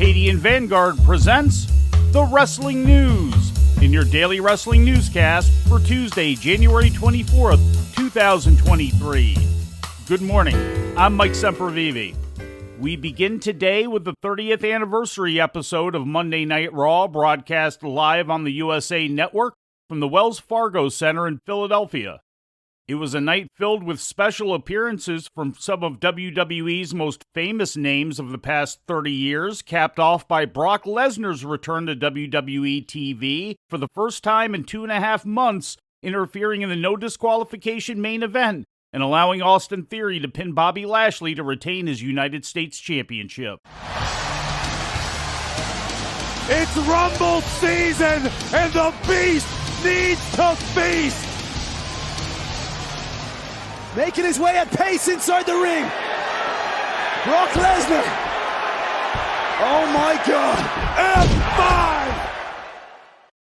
Arcadian Vanguard presents The Wrestling News in your daily wrestling newscast for Tuesday, January 24th, 2023. Good morning. I'm Mike Sempervive. We begin today with the 30th anniversary episode of Monday Night Raw, broadcast live on the USA Network from the Wells Fargo Center in Philadelphia. It was a night filled with special appearances from some of WWE's most famous names of the past 30 years, capped off by Brock Lesnar's return to WWE TV for the first time in 2.5 months, interfering in the no disqualification main event and allowing Austin Theory to pin Bobby Lashley to retain his United States Championship. It's Rumble season, and the Beast needs to feast! Making his way at pace inside the ring. Brock Lesnar. Oh my God. F5!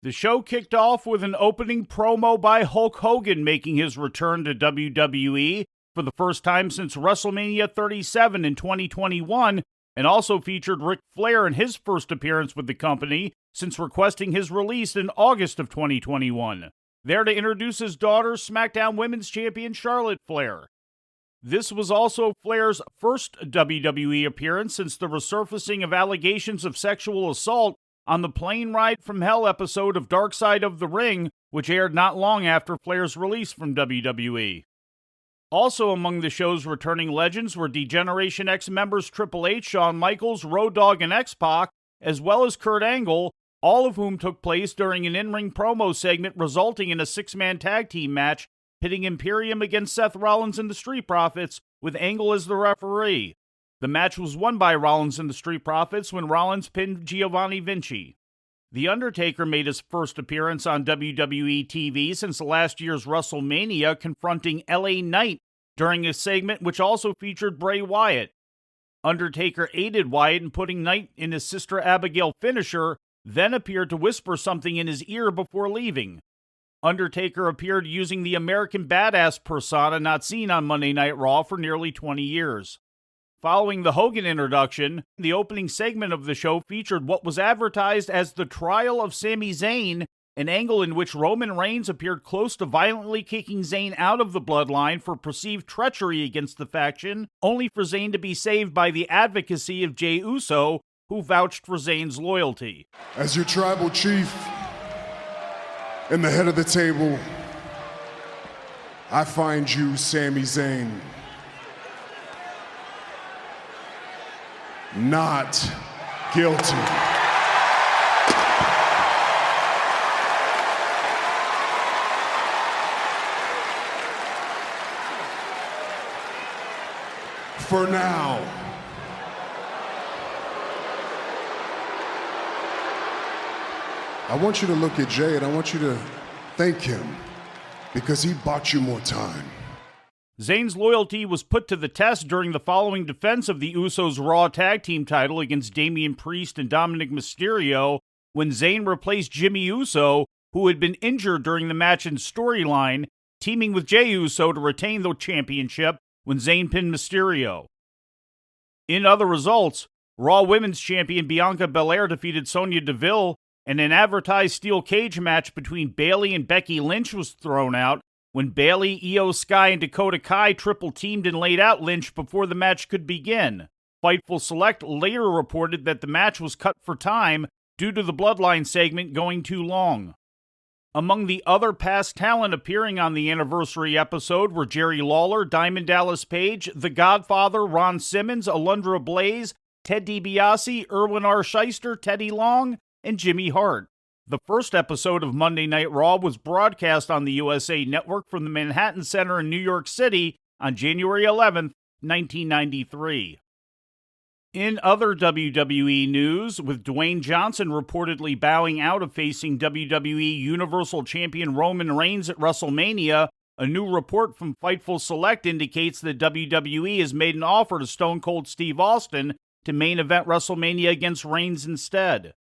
The show kicked off with an opening promo by Hulk Hogan making his return to WWE for the first time since WrestleMania 37 in 2021, and also featured Ric Flair in his first appearance with the company since requesting his release in August of 2021. There to introduce his daughter, SmackDown Women's Champion Charlotte Flair. This was also Flair's first WWE appearance since the resurfacing of allegations of sexual assault on the Plane Ride from Hell episode of Dark Side of the Ring, which aired not long after Flair's release from WWE. Also among the show's returning legends were D-Generation X members Triple H, Shawn Michaels, Road Dogg, and X-Pac, as well as Kurt Angle, all of whom took place during an in-ring promo segment resulting in a 6-man tag team match pitting Imperium against Seth Rollins and the Street Profits, with Angle as the referee. The match was won by Rollins and the Street Profits when Rollins pinned Giovanni Vinci. The Undertaker made his first appearance on WWE TV since last year's WrestleMania, confronting LA Knight during a segment which also featured Bray Wyatt. Undertaker aided Wyatt in putting Knight in his Sister Abigail finisher, then appeared to whisper something in his ear before leaving. Undertaker appeared using the American Badass persona not seen on Monday Night Raw for nearly 20 years. Following the Hogan introduction, the opening segment of the show featured what was advertised as the trial of Sami Zayn, an angle in which Roman Reigns appeared close to violently kicking Zayn out of the bloodline for perceived treachery against the faction, only for Zayn to be saved by the advocacy of Jey Uso, who vouched for Zayn's loyalty. As your tribal chief and the head of the table, I find you, Sami Zayn, not guilty. For now. I want you to look at Jay and I want you to thank him because he bought you more time. Zayn's loyalty was put to the test during the following defense of the Usos' Raw Tag Team title against Damian Priest and Dominic Mysterio when Zayn replaced Jimmy Uso, who had been injured during the match in storyline, teaming with Jey Uso to retain the championship when Zayn pinned Mysterio. In other results, Raw Women's Champion Bianca Belair defeated Sonya Deville, and an advertised steel cage match between Bayley and Becky Lynch was thrown out when Bayley, Io Sky, and Dakota Kai triple-teamed and laid out Lynch before the match could begin. Fightful Select later reported that the match was cut for time due to the Bloodline segment going too long. Among the other past talent appearing on the anniversary episode were Jerry Lawler, Diamond Dallas Page, The Godfather, Ron Simmons, Alundra Blaze, Ted DiBiase, Erwin R. Shyster, Teddy Long, and Jimmy Hart. The first episode of Monday Night Raw was broadcast on the USA Network from the Manhattan Center in New York City on January 11th, 1993. In other WWE news, with Dwayne Johnson reportedly bowing out of facing WWE Universal Champion Roman Reigns at WrestleMania, a new report from Fightful Select indicates that WWE has made an offer to Stone Cold Steve Austin to main event WrestleMania against Reigns instead.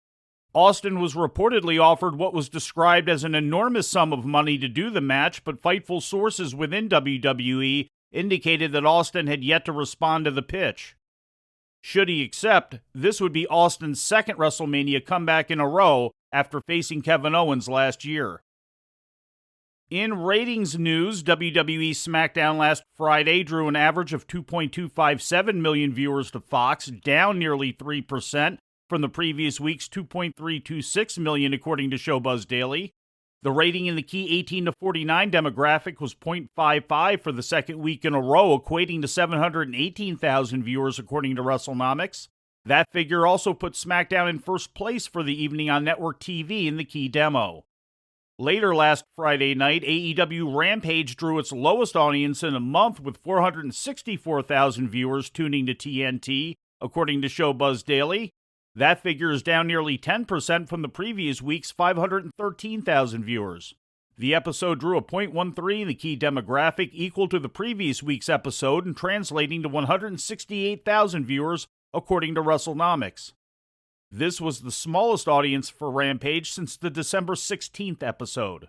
Austin was reportedly offered what was described as an enormous sum of money to do the match, but Fightful sources within WWE indicated that Austin had yet to respond to the pitch. Should he accept, this would be Austin's second WrestleMania comeback in a row after facing Kevin Owens last year. In ratings news, WWE SmackDown last Friday drew an average of 2.257 million viewers to Fox, down nearly 3% from the previous week's 2.326 million, according to Showbuzz Daily. The rating in the key 18 to 49 demographic was 0.55 for the second week in a row, equating to 718,000 viewers, according to WrestleNomics. That figure also put SmackDown in first place for the evening on network TV in the key demo. Later last Friday night, AEW Rampage drew its lowest audience in a month with 464,000 viewers tuning to TNT, according to Showbuzz Daily. That figure is down nearly 10% from the previous week's 513,000 viewers. The episode drew a .13 in the key demographic, equal to the previous week's episode and translating to 168,000 viewers, according to WrestleNomics. This was the smallest audience for Rampage since the December 16th episode.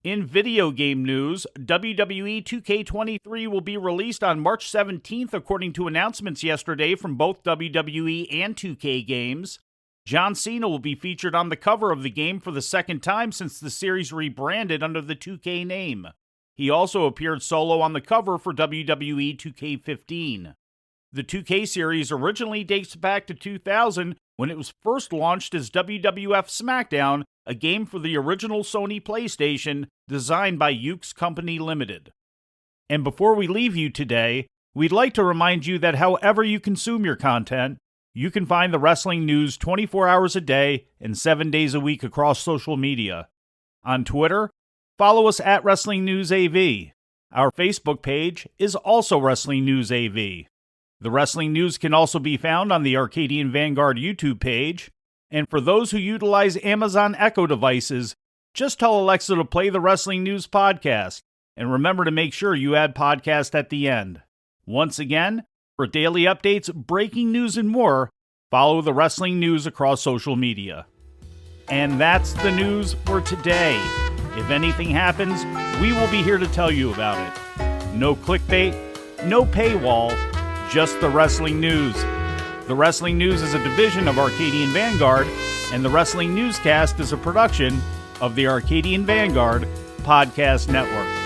In video game news, WWE 2K23 will be released on March 17th, according to announcements yesterday from both WWE and 2K games. John Cena will be featured on the cover of the game for the second time since the series rebranded under the 2K name. He also appeared solo on the cover for WWE 2K15. The 2K series originally dates back to 2000, when it was first launched as WWF SmackDown, a game for the original Sony PlayStation, designed by Yuke's Company Limited. And before we leave you today, we'd like to remind you that however you consume your content, you can find the wrestling news 24 hours a day and 7 days a week across social media. On Twitter, follow us at Wrestling News AV. Our Facebook page is also Wrestling News AV. The wrestling news can also be found on the Arcadian Vanguard YouTube page. And for those who utilize Amazon Echo devices, just tell Alexa to play the Wrestling News podcast. And remember to make sure you add podcast at the end. Once again, for daily updates, breaking news, and more, follow the wrestling news across social media. And that's the news for today. If anything happens, we will be here to tell you about it. No clickbait, no paywall, just the wrestling news. The Wrestling News is a division of Arcadian Vanguard, and the Wrestling Newscast is a production of the Arcadian Vanguard Podcast Network.